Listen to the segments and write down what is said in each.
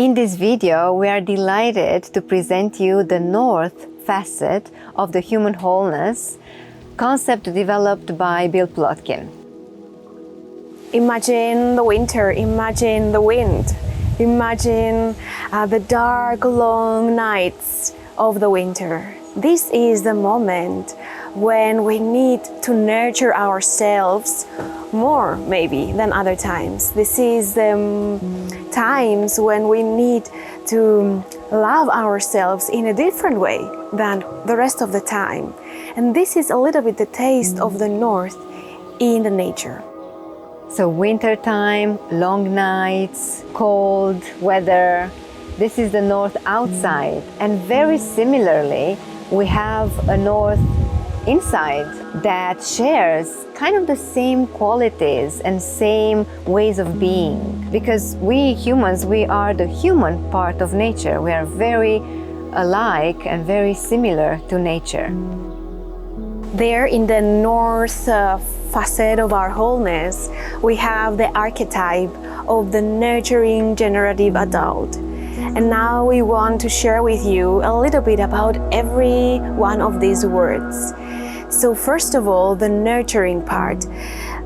In this video, we are delighted to present you the North facet of the Human Wholeness concept developed by Bill Plotkin. Imagine the winter, imagine the wind, imagine the dark, long nights of the winter. This is the moment when we need to nurture ourselves more, maybe, than other times. This is the times when we need to love ourselves in a different way than the rest of the time. And this is a little bit the taste of the North in the nature. So winter time, long nights, cold weather, this is the North outside. And very similarly, we have a North inside that shares kind of the same qualities and same ways of being. Because we humans, we are the human part of nature. We are very alike and very similar to nature. There in the North facet of our wholeness, we have the archetype of the Nurturing Generative Adult. And now we want to share with you a little bit about every one of these words. So first of all, the nurturing part.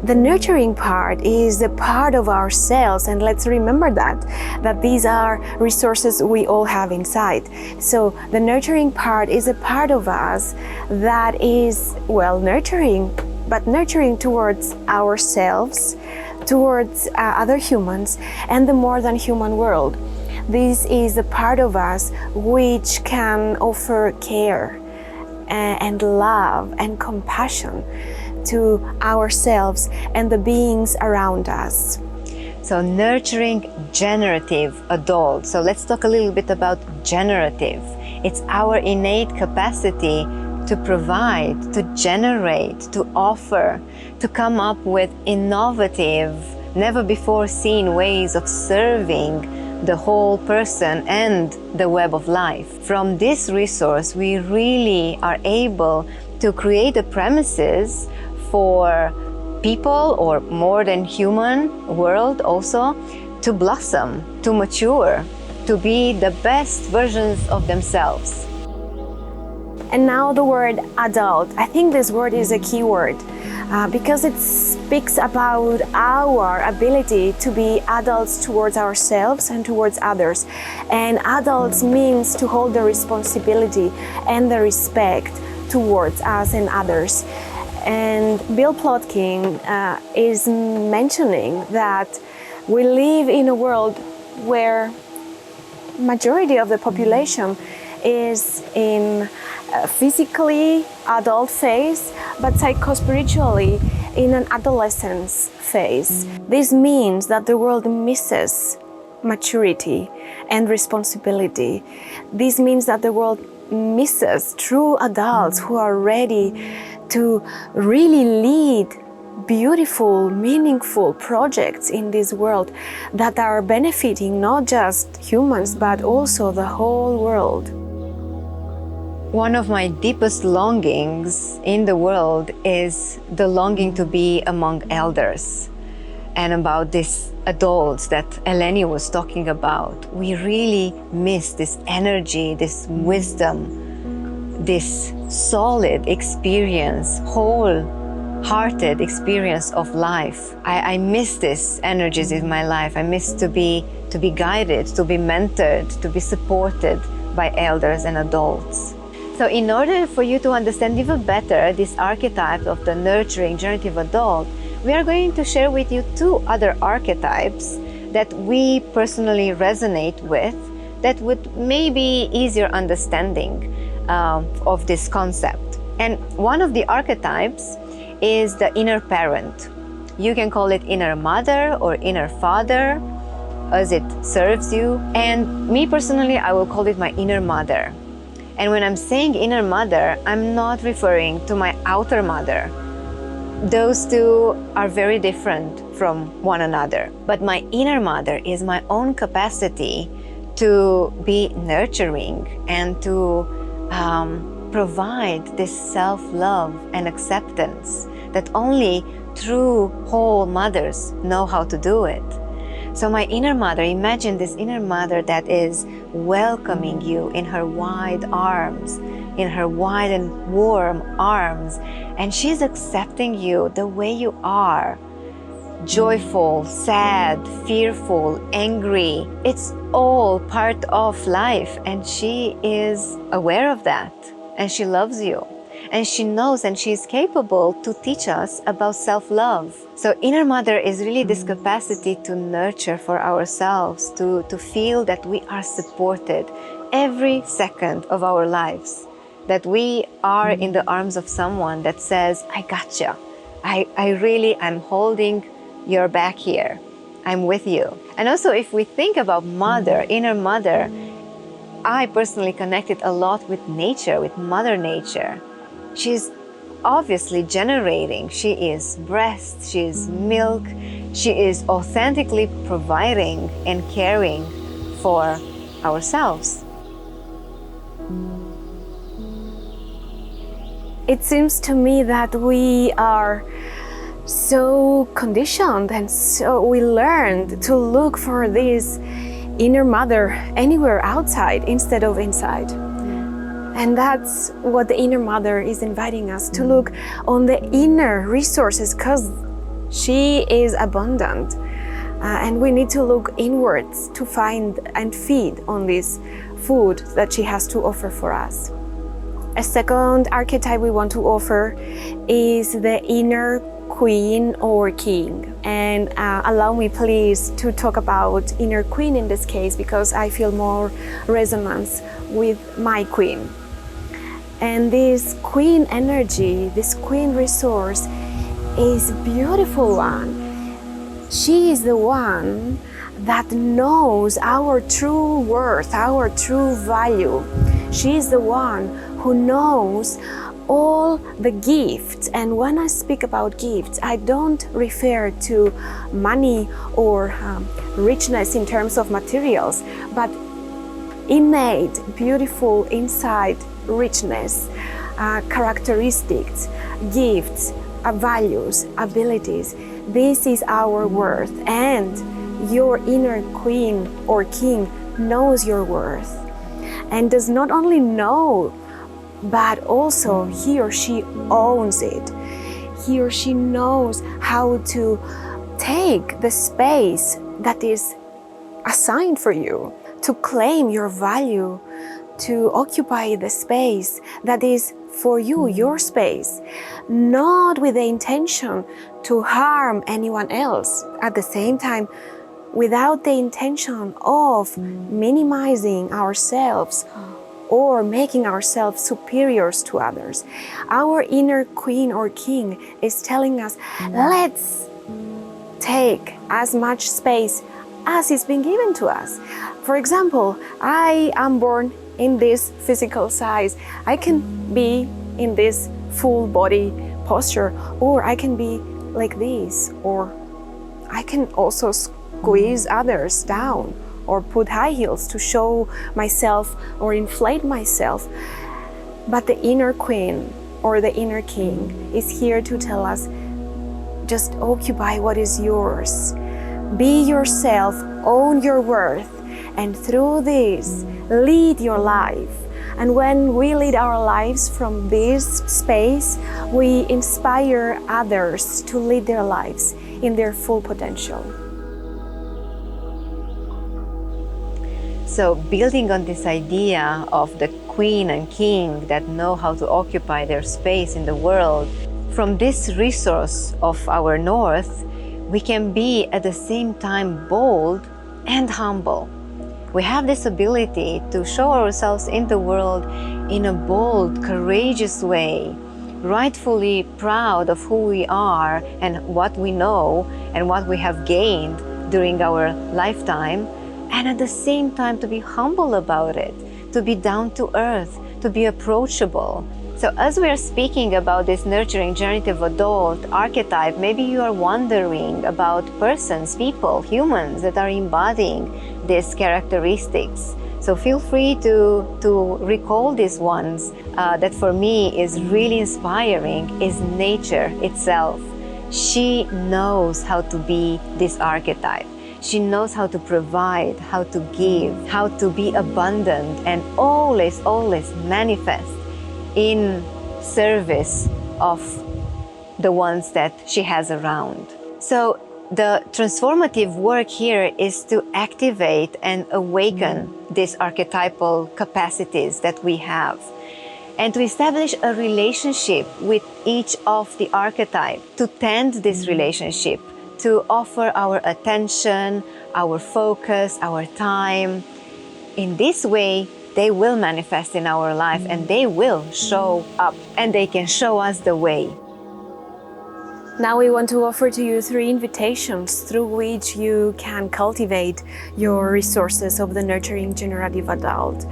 The nurturing part is a part of ourselves, and let's remember that these are resources we all have inside. So the nurturing part is a part of us that is, well, nurturing, but nurturing towards ourselves, towards other humans, and the more than human world. This is a part of us which can offer care and love and compassion to ourselves and the beings around us. So nurturing generative adult. So let's talk a little bit about generative. It's our innate capacity to provide, to generate, to offer, to come up with innovative, never before seen ways of serving the whole person and the web of life. From this resource, we really are able to create the premises for people, or more than human world also, to blossom, to mature, to be the best versions of themselves. And now the word adult. I think this word is a key word because it speaks about our ability to be adults towards ourselves and towards others. And adults means to hold the responsibility and the respect towards us and others. And Bill Plotkin is mentioning that we live in a world where majority of the population is in physically adult phase, but psychospiritually in an adolescence phase. This means that the world misses maturity and responsibility. This means that the world misses true adults who are ready to really lead beautiful, meaningful projects in this world that are benefiting not just humans, but also the whole world. One of my deepest longings in the world is the longing to be among elders, and about these adults that Eleni was talking about. We really miss this energy, this wisdom, this solid experience, wholehearted experience of life. I miss these energies in my life. I miss to be guided, to be mentored, to be supported by elders and adults. So in order for you to understand even better this archetype of the Nurturing Generative Adult, we are going to share with you two other archetypes that we personally resonate with, that would maybe easier understanding of this concept. And one of the archetypes is the inner parent. You can call it inner mother or inner father, as it serves you. And me personally, I will call it my inner mother. And when I'm saying inner mother, I'm not referring to my outer mother. Those two are very different from one another. But my inner mother is my own capacity to be nurturing and to provide this self-love and acceptance that only true whole mothers know how to do it. So my inner mother, imagine this inner mother that is welcoming you in her wide arms, in her wide and warm arms, and she's accepting you the way you are. Joyful, sad, fearful, angry. It's all part of life, and she is aware of that, and she loves you. And she knows and she is capable to teach us about self-love. So inner mother is really this capacity to nurture for ourselves, to feel that we are supported every second of our lives, that we are in the arms of someone that says, I gotcha. I'm holding your back here. I'm with you. And also if we think about mother, inner mother, I personally connected a lot with nature, with Mother Nature. She's obviously generating. She is breast, she is milk, she is authentically providing and caring for ourselves. It seems to me that we are so conditioned and so we learned to look for this inner mother anywhere outside instead of inside. And that's what the inner mother is inviting us to look on the inner resources, because she is abundant. And we need to look inwards to find and feed on this food that she has to offer for us. A second archetype we want to offer is the inner queen or king. And allow me please to talk about inner queen in this case, because I feel more resonance with my queen. And this queen energy, this queen resource is a beautiful one. She is the one that knows our true worth, our true value. She is the one who knows all the gifts. And when I speak about gifts, I don't refer to money or richness in terms of materials, but innate, beautiful inside richness, characteristics, gifts, values, abilities. This is our worth, and your inner queen or king knows your worth and does not only know, but also he or she owns it. He or she knows how to take the space that is assigned for you, to claim your value, to occupy the space that is for you, your space, not with the intention to harm anyone else. At the same time, without the intention of minimizing ourselves or making ourselves superiors to others. Our inner queen or king is telling us, let's take as much space as is being given to us. For example, I am born in this physical size. I can be in this full body posture, or I can be like this, or I can also squeeze others down or put high heels to show myself or inflate myself. But the inner queen or the inner king is here to tell us, just occupy what is yours. Be yourself, own your worth, and through this, lead your life. And when we lead our lives from this space, we inspire others to lead their lives in their full potential. So building on this idea of the queen and king that know how to occupy their space in the world, from this resource of our north, we can be at the same time bold and humble. We have this ability to show ourselves in the world in a bold, courageous way, rightfully proud of who we are and what we know and what we have gained during our lifetime, and at the same time to be humble about it, to be down to earth, to be approachable. So as we are speaking about this nurturing generative adult archetype, maybe you are wondering about persons, people, humans that are embodying these characteristics. So feel free to recall these ones. That for me is really inspiring is nature itself. She knows how to be this archetype. She knows how to provide, how to give, how to be abundant, and always, always manifest in service of the ones that she has around. So the transformative work here is to activate and awaken these archetypal capacities that we have, and to establish a relationship with each of the archetype, to tend this relationship, to offer our attention, our focus, our time. In this way, they will manifest in our life and they will show up and they can show us the way. Now we want to offer to you 3 invitations through which you can cultivate your resources of the Nurturing Generative Adult.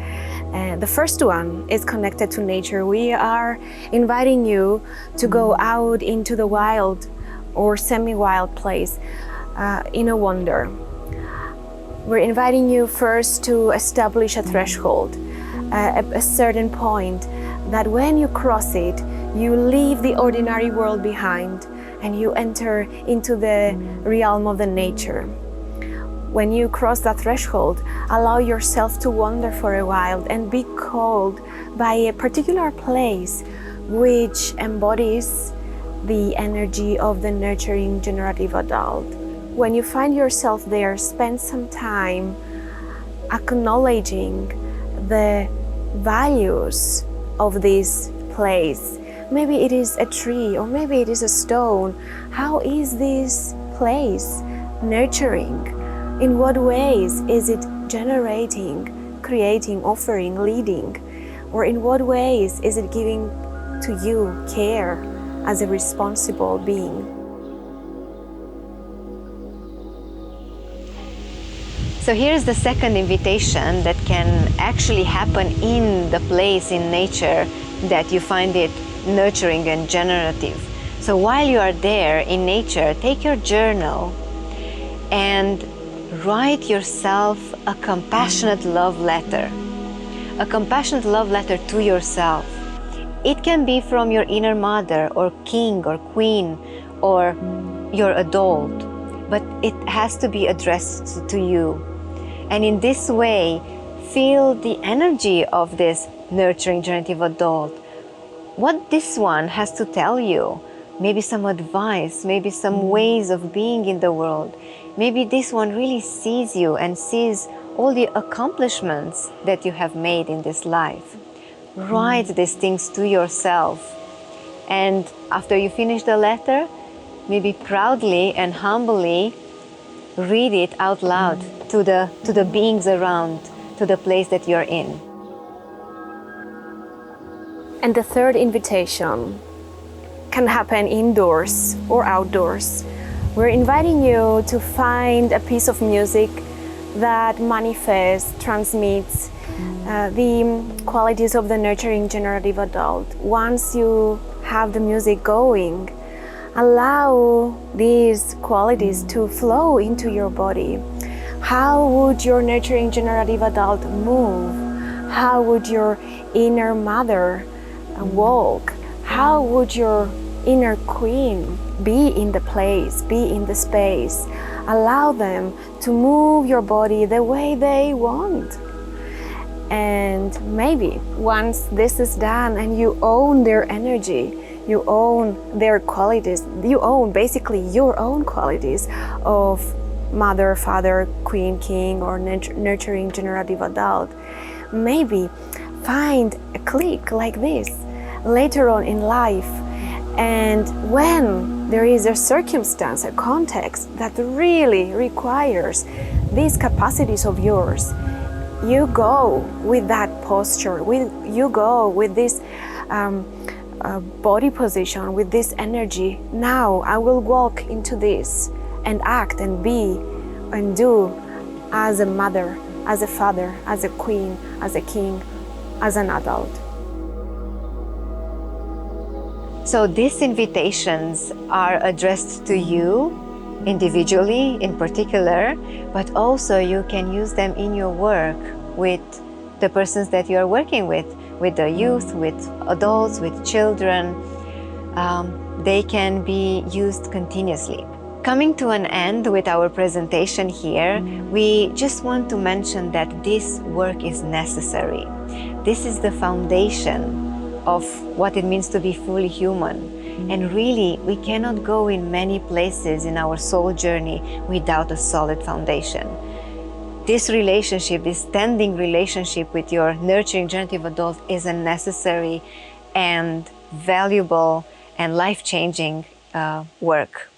The first one is connected to nature. We are inviting you to go out into the wild or semi-wild place in a wander. We're inviting you first to establish a threshold, a certain point that when you cross it, you leave the ordinary world behind and you enter into the realm of the nature. When you cross that threshold, allow yourself to wander for a while and be called by a particular place which embodies the energy of the Nurturing Generative Adult. When you find yourself there, spend some time acknowledging the values of this place. Maybe it is a tree or maybe it is a stone. How is this place nurturing? In what ways is it generating, creating, offering, leading? Or in what ways is it giving to you care as a responsible being? So here's the second invitation that can actually happen in the place, in nature, that you find it nurturing and generative. So while you are there in nature, take your journal and write yourself a compassionate love letter. A compassionate love letter to yourself. It can be from your inner mother or king or queen or your adult, but it has to be addressed to you. And in this way, feel the energy of this nurturing generative adult. What this one has to tell you, maybe some advice, maybe some ways of being in the world. Maybe this one really sees you and sees all the accomplishments that you have made in this life. Write these things to yourself. And after you finish the letter, maybe proudly and humbly read it out loud to the beings around, to the place that you're in. And the third invitation can happen indoors or outdoors. We're inviting you to find a piece of music that manifests, transmits the qualities of the Nurturing Generative Adult. Once you have the music going, allow these qualities to flow into your body. How would your Nurturing Generative Adult move? How would your inner mother walk? How would your inner queen be in the place, be in the space? Allow them to move your body the way they want. And maybe once this is done and you own their energy, you own their qualities, you own basically your own qualities of mother, father, queen, king, or nurturing generative adult, maybe find a click like this later on in life. And when there is a circumstance, a context that really requires these capacities of yours, you go with that posture, you go with this body position, with this energy. Now I will walk into this and act and be and do as a mother, as a father, as a queen, as a king, as an adult. So these invitations are addressed to you individually in particular, but also you can use them in your work with the persons that you are working with the youth, with adults, with children. They can be used continuously. Coming to an end with our presentation here, we just want to mention that this work is necessary. This is the foundation of what it means to be fully human. And really, we cannot go in many places in our soul journey without a solid foundation. This relationship, this standing relationship with your nurturing generative adult is a necessary and valuable and life-changing work.